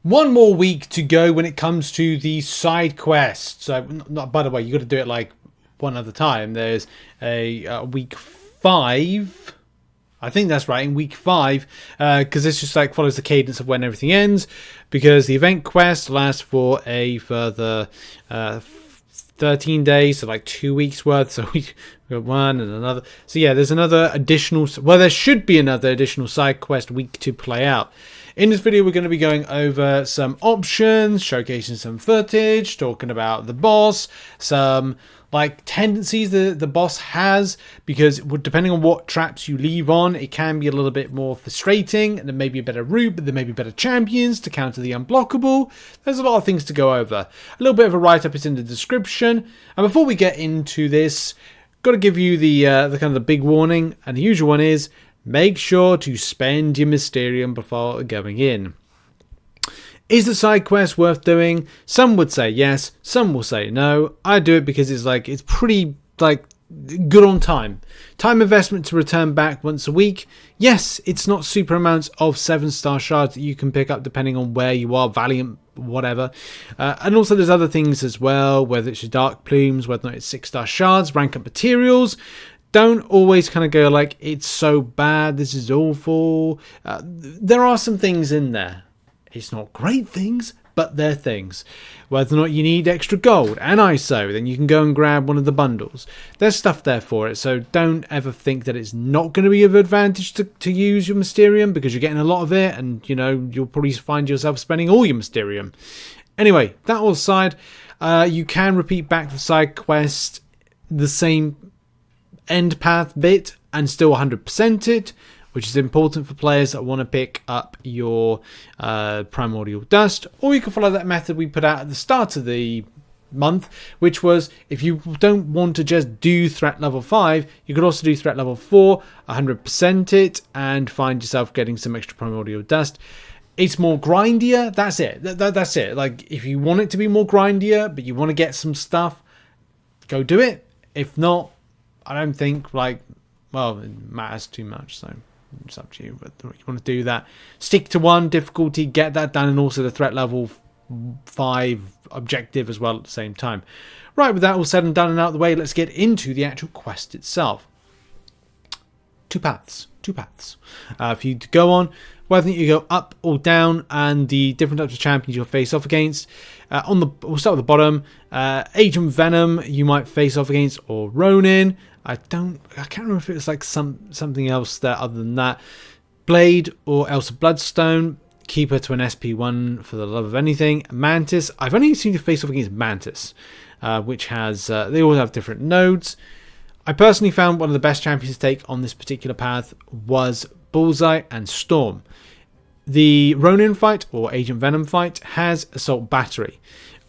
One more week to go when it comes to the side quests. So, by the way, you got to do it like one at a time. There's a week 5. I think that's right, in week 5, because this just like follows the cadence of when everything ends. Because the event quest lasts for a further 13 days, so like 2 weeks worth. So we got one and another. So yeah, there's another additional. Well, there should be another additional side quest week to play out. In this video, we're going to be going over some options, showcasing some footage, talking about the boss, some like tendencies that the boss has, because depending on what traps you leave on, it can be a little bit more frustrating, and there may be a better route, but there may be better champions to counter the unblockable. There's a lot of things to go over. A little bit of a write-up is in the description. And before we get into this, got to give you the kind of the big warning, and the usual one is, make sure to spend your Mysterium before going in. Is the side quest worth doing? Some would say yes, some will say no. I do it because it's pretty like good on time. Time investment to return back once a week. Yes, it's not super amounts of 7-star shards that you can pick up depending on where you are, Valiant, whatever. And also there's other things as well, whether it's your Dark Plumes, whether or not it's 6-star shards, rank up materials. Don't always kind of go like, it's so bad, this is awful. There are some things in there. It's not great things, but they're things. Whether or not you need extra gold and ISO, then you can go and grab one of the bundles. There's stuff there for it, so don't ever think that it's not going to be of advantage to use your Mysterium, because you're getting a lot of it, and you know you'll probably find yourself spending all your Mysterium. Anyway, that all aside, you can repeat back the side quest, the same end path bit, and still 100% it, which is important for players that want to pick up your primordial dust. Or you can follow that method we put out at the start of the month, which was, if you don't want to just do threat level 5, you could also do threat level 4, 100% it, and find yourself getting some extra primordial dust. It's more grindier. That's it. That's it. Like, if you want it to be more grindier, but you want to get some stuff, go do it. If not, I don't think, like, well, it matters too much, so it's up to you. But you want to do that, stick to 1 difficulty, get that done, and also the threat level 5 objective as well at the same time. Right, with that all said and done and out of the way, let's get into the actual quest itself. Two paths for you to go on, whether you go up or down, and the different types of champions you'll face off against. We'll start with the bottom. Agent Venom you might face off against, or Ronin. I can't remember if it was like something else there other than that. Blade or Elsa Bloodstone. Keep her to an SP1 for the love of anything. Mantis. I've only seen you face off against Mantis, which has they all have different nodes. I personally found one of the best champions to take on this particular path was Bullseye and Storm. The Ronin fight, or Agent Venom fight, has Assault Battery.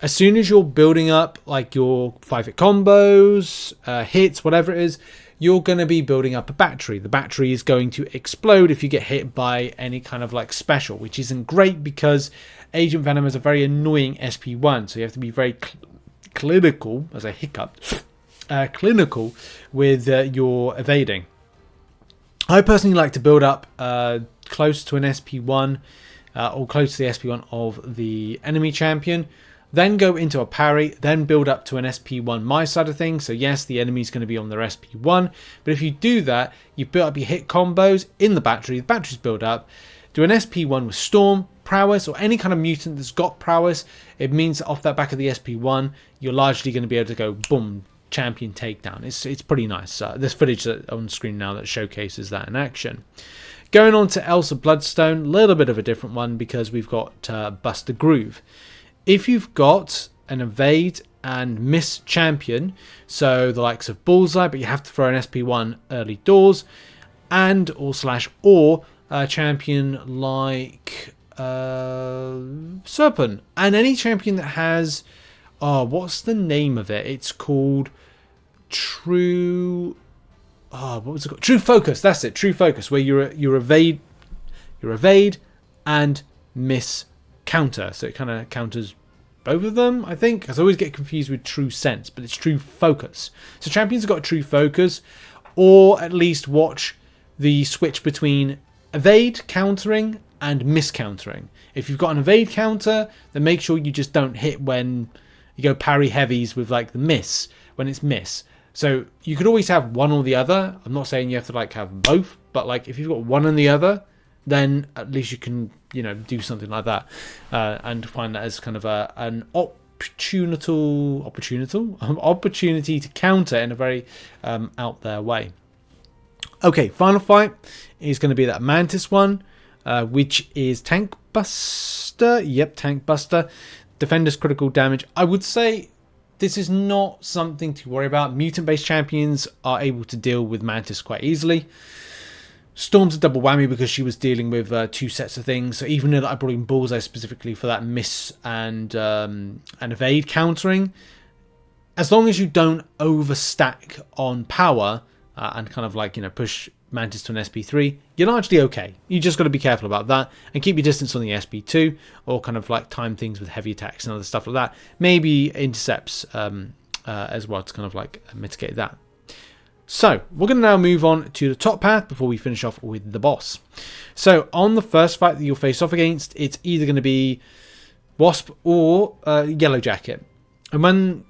As soon as you're building up like your 5-hit combos, hits, whatever it is, you're going to be building up a battery. The battery is going to explode if you get hit by any kind of like special, which isn't great because Agent Venom is a very annoying SP1, so you have to be very clinical, as I hiccuped, clinical with your evading. I personally like to build up close to an SP1 or close to the SP1 of the enemy champion, then go into a parry, then build up to an SP1 my side of things. So yes, the enemy's going to be on their SP1, but if you do that, you build up your hit combos in the battery's build up, do an SP1 with Storm, Prowess, or any kind of mutant that's got Prowess. It means that off that back of the SP1, you're largely going to be able to go boom, champion takedown. It's pretty nice. There's footage on screen now that showcases that in action. Going on to Elsa Bloodstone, a little bit of a different one because we've got Buster Groove. If you've got an evade and miss champion, so the likes of Bullseye, but you have to throw an SP1 early doors, and or a champion like Serpent, and any champion that has what's the name of it? It's called True. What was it called? True Focus. That's it. True Focus, where you evade and miss counter, so it kind of counters both of them, I think, because I always get confused with True Sense, but it's True Focus. So champions have got True Focus, or at least watch the switch between evade, countering, and miscountering. If you've got an evade counter, then make sure you just don't hit when you go parry heavies with like the miss, when it's miss. So you could always have one or the other. I'm not saying you have to like have both, but like if you've got one and the other, then at least you can, you know, do something like that, and find that as kind of an opportunity to counter in a very out there way. Okay, final fight is going to be that Mantis one, which is Tank Buster. Yep, Tank Buster. Defender's critical damage. I would say this is not something to worry about. Mutant-based champions are able to deal with Mantis quite easily. Storm's a double whammy because she was dealing with two sets of things. So even though I brought in Bullseye specifically for that miss and evade countering, as long as you don't overstack on power and kind of like, you know, push Mantis to an SP3, you're largely okay. You just got to be careful about that and keep your distance on the SP2, or kind of like time things with heavy attacks and other stuff like that. Maybe intercepts as well to kind of like mitigate that. So we're going to now move on to the top path before we finish off with the boss. So on the first fight that you'll face off against, it's either going to be Wasp or Yellow Jacket. And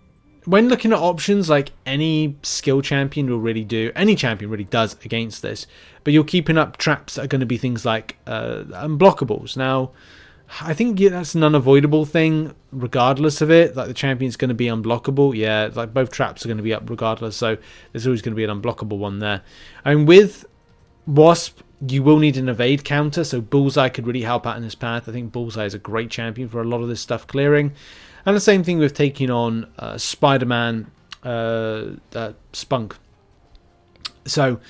when looking at options, like any skill champion will really do, any champion really does against this, but you're keeping up traps that are going to be things like unblockables. Now, I think that's an unavoidable thing regardless of it. Like the champion's going to be unblockable. Yeah, like both traps are going to be up regardless, so there's always going to be an unblockable one there. And with Wasp, you will need an evade counter, so Bullseye could really help out in this path. I think Bullseye is a great champion for a lot of this stuff clearing. And the same thing with taking on Spider-Man Spunk. So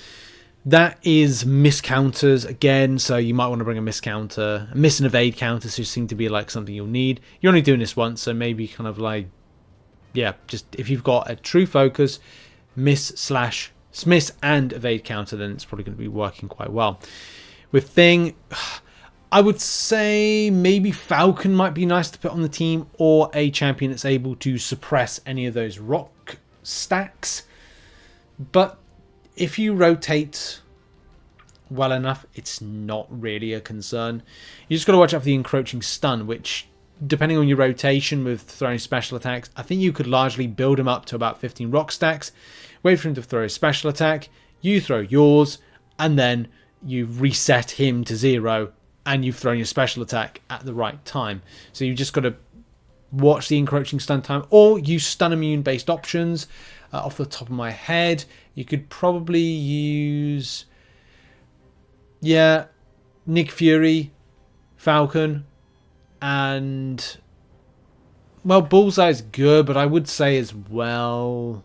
that is miscounters again, so you might want to bring a miscounter. A miss and evade counters just seem to be like something you'll need. You're only doing this once, so maybe kind of like, yeah, just if you've got a true focus, miss and evade counter, then it's probably going to be working quite well. With Thing, I would say maybe Falcon might be nice to put on the team, or a champion that's able to suppress any of those rock stacks. But if you rotate well enough, it's not really a concern. You just got to watch out for the encroaching stun, which, depending on your rotation with throwing special attacks, I think you could largely build him up to about 15 rock stacks, wait for him to throw a special attack, you throw yours, and then you reset him to 0, and you've thrown your special attack at the right time. So you just got to watch the encroaching stun time, or use stun immune based options. Off the top of my head, you could probably use, yeah, Nick Fury, Falcon, and, well, Bullseye is good, but I would say as well,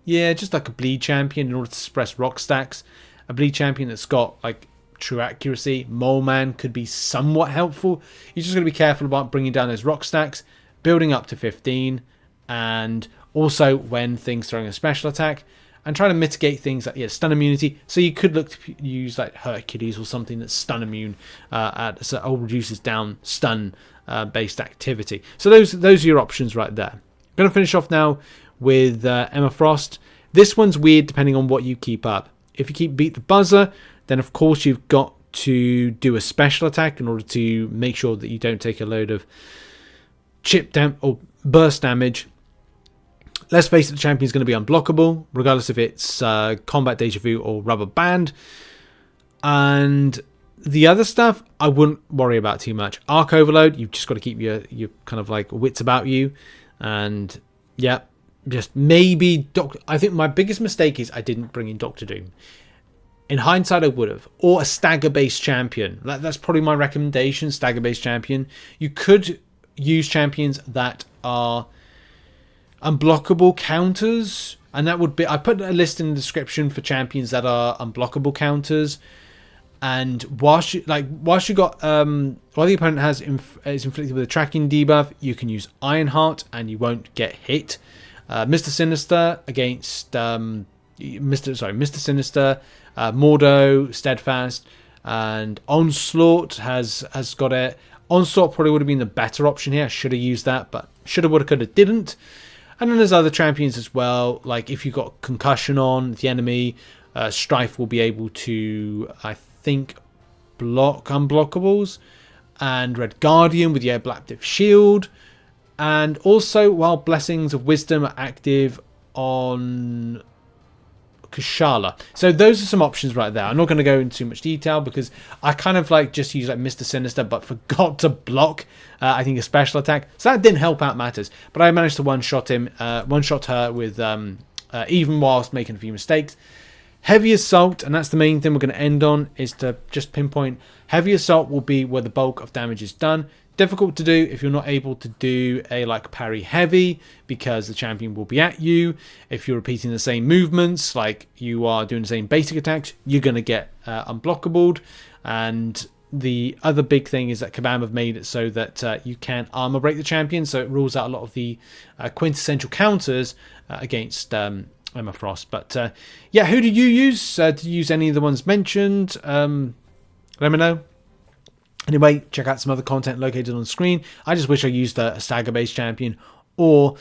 yeah, just like a bleed champion in order to suppress rock stacks. A bleed champion that's got like true accuracy. Mole Man could be somewhat helpful. You're just going to be careful about bringing down those rock stacks, building up to 15, and also when things throwing a special attack, and trying to mitigate things like stun immunity. So you could look to use like Hercules or something that's stun immune, so reduces down stun based activity. So those are your options right there. I'm going to finish off now with Emma Frost. This one's weird depending on what you keep up. If you keep Beat the Buzzer, then of course you've got to do a special attack in order to make sure that you don't take a load of or burst damage. Let's face it, the champion's going to be unblockable, regardless if it's Combat Deja Vu or Rubber Band. And the other stuff, I wouldn't worry about too much. Arc Overload, you've just got to keep your kind of like wits about you. And yeah, just maybe I think my biggest mistake is I didn't bring in Doctor Doom. In hindsight, I would have. Or a stagger-based champion. That's probably my recommendation, stagger-based champion. You could use champions that are unblockable counters, and that would be, I put a list in the description for champions that are unblockable counters. And whilst you got while the opponent is inflicted with a tracking debuff, you can use Ironheart and you won't get hit. Mr. Sinister against Mr. Sinister, Mordo, Steadfast, and Onslaught has got it. Onslaught probably would have been the better option here. I should have used that, but shoulda, woulda, coulda, didn't. And then there's other champions as well. Like if you've got Concussion on the enemy, Strife will be able to, I think, block unblockables, and Red Guardian with the Adaptive Shield, and also while Blessings of Wisdom are active on Kushala. So those are some options right there. I'm not going to go into too much detail because I kind of like just used like Mr. Sinister but forgot to block I think a special attack, so that didn't help out matters, but I managed to one-shot her with even whilst making a few mistakes. Heavy Assault, and that's the main thing we're going to end on, is to just pinpoint Heavy Assault will be where the bulk of damage is done. Difficult to do if you're not able to do a like parry heavy because the champion will be at you. If you're repeating the same movements, like you are doing the same basic attacks, you're going to get unblockabled. And the other big thing is that Kabam have made it so that you can armor break the champion, so it rules out a lot of the quintessential counters against Emma Frost. But yeah, who do you use? Did you use any of the ones mentioned? Let me know. Anyway, check out some other content located on the screen. I just wish I used a stagger-based champion or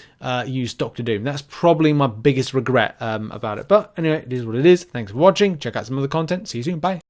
used Doctor Doom. That's probably my biggest regret about it. But anyway, it is what it is. Thanks for watching. Check out some other content. See you soon. Bye.